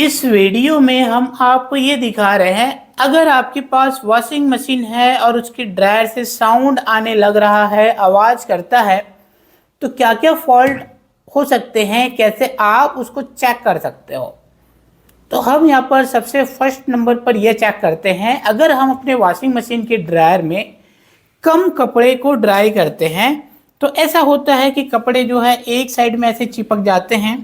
इस वीडियो में हम आपको ये दिखा रहे हैं, अगर आपके पास वॉशिंग मशीन है और उसकी ड्रायर से साउंड आने लग रहा है, आवाज़ करता है, तो क्या क्या फॉल्ट हो सकते हैं, कैसे आप उसको चेक कर सकते हो। तो हम यहाँ पर सबसे फर्स्ट नंबर पर यह चेक करते हैं, अगर हम अपने वॉशिंग मशीन के ड्रायर में कम कपड़े को ड्राई करते हैं तो ऐसा होता है कि कपड़े जो है एक साइड में ऐसे चिपक जाते हैं,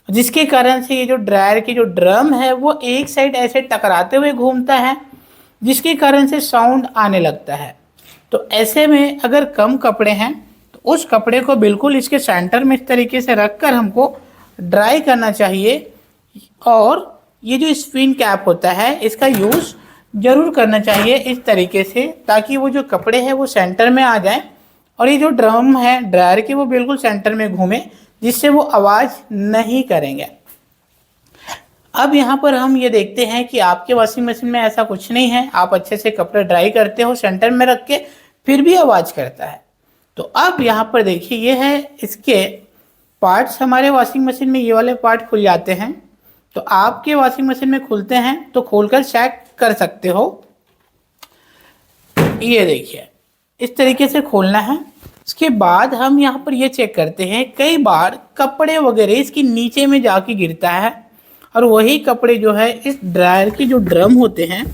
जिसके कारण से ये जो ड्रायर की जो ड्रम है वो एक साइड ऐसे टकराते हुए घूमता है, जिसके कारण से साउंड आने लगता है। तो ऐसे में अगर कम कपड़े हैं तो उस कपड़े को बिल्कुल इसके सेंटर में इस तरीके से रखकर हमको ड्राई करना चाहिए। और ये जो स्पिन कैप होता है इसका यूज़ ज़रूर करना चाहिए इस तरीके से, ताकि वो जो कपड़े हैं वो सेंटर में आ जाएं और ये जो ड्रम है ड्रायर की वो बिल्कुल सेंटर में घूमे, जिससे वो आवाज़ नहीं करेंगे। अब यहाँ पर हम ये देखते हैं कि आपके वॉशिंग मशीन में ऐसा कुछ नहीं है, आप अच्छे से कपड़े ड्राई करते हो सेंटर में रख के, फिर भी आवाज़ करता है। तो अब यहाँ पर देखिए ये है इसके पार्ट्स, हमारे वॉशिंग मशीन में ये वाले पार्ट खुल जाते हैं। तो आपके वॉशिंग मशीन में खुलते हैं तो खोलकर चेक कर सकते हो। ये देखिए इस तरीके से खोलना है। इसके बाद हम यहाँ पर ये चेक करते हैं, कई बार कपड़े वगैरह इसके नीचे में जाके गिरता है और वही कपड़े जो है इस ड्रायर की जो ड्रम होते हैं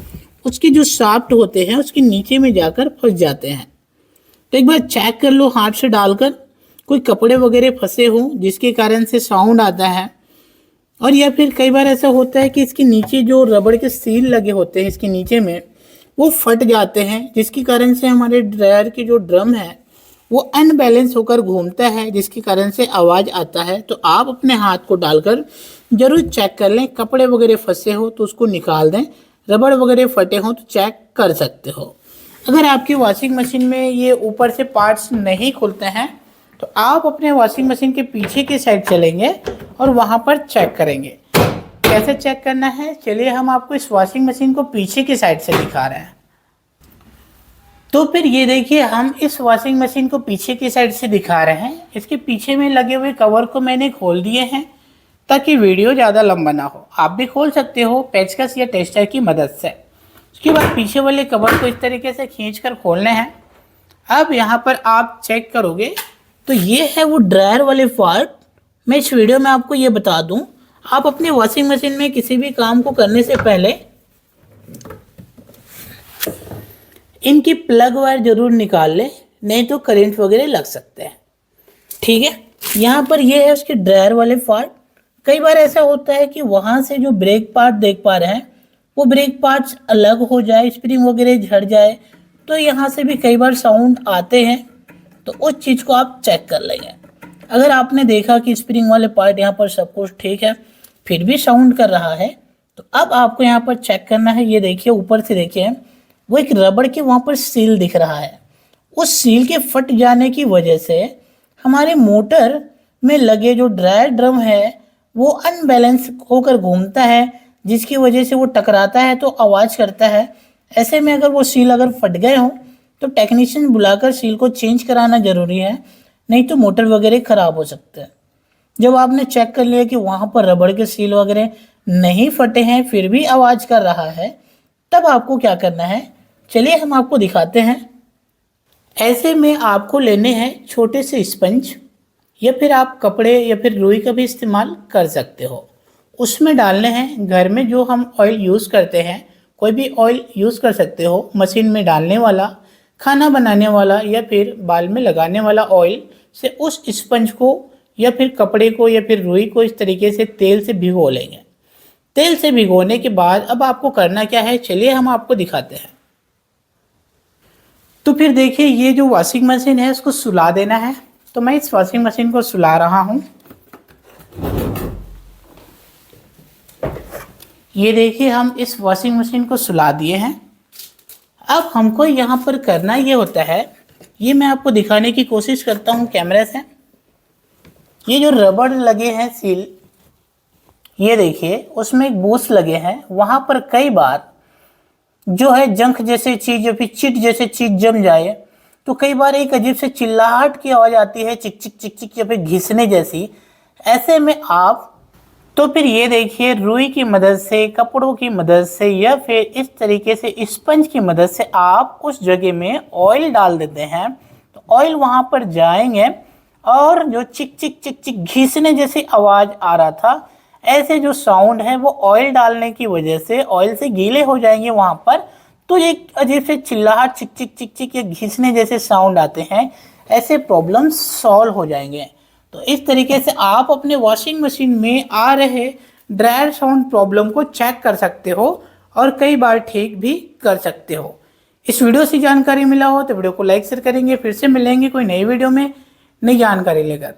उसके जो शाफ्ट होते हैं उसके नीचे में जाकर फंस जाते हैं। तो एक बार चेक कर लो हाथ से डालकर, कोई कपड़े वगैरह फंसे हों जिसके कारण से साउंड आता है। और या फिर कई बार ऐसा होता है कि इसके नीचे जो रबड़ के सील लगे होते हैं इसके नीचे में वो फट जाते हैं, जिसके कारण से हमारे ड्रायर की जो ड्रम है वो अनबैलेंस होकर घूमता है, जिसके कारण से आवाज़ आता है। तो आप अपने हाथ को डालकर ज़रूर चेक कर लें, कपड़े वगैरह फंसे हो तो उसको निकाल दें, रबड़ वगैरह फटे हों तो चेक कर सकते हो। अगर आपकी वॉशिंग मशीन में ये ऊपर से पार्ट्स नहीं खुलते हैं तो आप अपने वॉशिंग मशीन के पीछे की साइड चलेंगे और वहाँ पर चेक करेंगे। कैसे चेक करना है, चलिए हम आपको इस वॉशिंग मशीन को पीछे की साइड से दिखा रहे हैं। तो फिर ये देखिए हम इस वॉशिंग मशीन को पीछे की साइड से दिखा रहे हैं। इसके पीछे में लगे हुए कवर को मैंने खोल दिए हैं ताकि वीडियो ज़्यादा लंबा ना हो। आप भी खोल सकते हो पेचकस या टेस्टर की मदद से। उसके बाद पीछे वाले कवर को इस तरीके से खींच कर खोलने हैं। अब यहाँ पर आप चेक करोगे तो ये है वो ड्रायर वाले पार्ट। मैं इस वीडियो में आपको ये बता दूं, आप अपनी वॉशिंग मशीन में किसी भी काम को करने से पहले इनकी प्लग वायर जरूर निकाल लें, नहीं तो करंट वगैरह लग सकते हैं। ठीक है, यहाँ पर ये है उसके ड्रायर वाले पार्ट। कई बार ऐसा होता है कि वहाँ से जो ब्रेक पार्ट देख पा रहे हैं वो ब्रेक पार्ट्स अलग हो जाए, स्प्रिंग वगैरह झड़ जाए, तो यहाँ से भी कई बार साउंड आते हैं। तो उस चीज़ को आप चेक कर लेंगे। अगर आपने देखा कि स्प्रिंग वाले पार्ट यहाँ पर सब कुछ ठीक है फिर भी साउंड कर रहा है, तो अब आपको यहाँ पर चेक करना है। ये देखिए ऊपर से देखिए वो एक रबड़ के वहाँ पर सील दिख रहा है। उस सील के फट जाने की वजह से हमारे मोटर में लगे जो ड्रायर ड्रम है वो अनबैलेंस होकर घूमता है, जिसकी वजह से वो टकराता है तो आवाज़ करता है। ऐसे में अगर वो सील अगर फट गए हों तो टेक्नीशियन बुलाकर सील को चेंज कराना ज़रूरी है, नहीं तो मोटर वगैरह ख़राब हो सकते हैं। जब आपने चेक कर लिया कि वहाँ पर रबड़ के सील वगैरह नहीं फटे हैं फिर भी आवाज़ कर रहा है, तब आपको क्या करना है, चलिए हम आपको दिखाते हैं। ऐसे में आपको लेने हैं छोटे से स्पंज, या फिर आप कपड़े या फिर रुई का भी इस्तेमाल कर सकते हो। उसमें डालने हैं घर में जो हम ऑयल यूज़ करते हैं, कोई भी ऑयल यूज़ कर सकते हो, मशीन में डालने वाला, खाना बनाने वाला या फिर बाल में लगाने वाला ऑयल से उस स्पंज को या फिर कपड़े को या फिर रुई को इस तरीके से तेल से भिगो लेंगे। तेल से भिगोने के बाद अब आपको करना क्या है, चलिए हम आपको दिखाते हैं। तो फिर देखिए ये जो वॉशिंग मशीन है उसको सुला देना है। तो मैं इस वॉशिंग मशीन को सुला रहा हूँ। ये देखिए हम इस वॉशिंग मशीन को सुला दिए हैं। अब हमको यहाँ पर करना ये होता है, ये मैं आपको दिखाने की कोशिश करता हूँ कैमरे से। ये जो रबड़ लगे हैं सील, ये देखिए उसमें एक बूस लगे हैं, वहाँ पर कई बार जो है जंक जैसे चीज़ या फिर चिट जैसे चीज़ जम जाए तो कई बार एक अजीब से चिल्लाहट की आवाज़ आती है, चिक चिक चिक चिक, या फिर घिसने जैसी। ऐसे में आप तो फिर ये देखिए, रुई की मदद से, कपड़ों की मदद से या फिर इस तरीके से स्पंज की मदद से आप उस जगह में ऑयल डाल देते हैं, तो ऑयल वहां पर जाएंगे और जो चिक चिक चिक चिक घिसने जैसी आवाज आ रहा था, ऐसे जो साउंड है वो ऑयल डालने की वजह से ऑयल से गीले हो जाएंगे वहां पर, तो एक अजीब से चिल्लाहट चिक चिक चिक चिक या घिसने जैसे साउंड आते हैं, ऐसे प्रॉब्लम सॉल्व हो जाएंगे। तो इस तरीके से आप अपने वॉशिंग मशीन में आ रहे ड्रायर साउंड प्रॉब्लम को चेक कर सकते हो और कई बार ठीक भी कर सकते हो। इस वीडियो से जानकारी मिला हो तो वीडियो को लाइक शेयर करेंगे। फिर से मिलेंगे कोई नई वीडियो में नई जानकारी लेकर।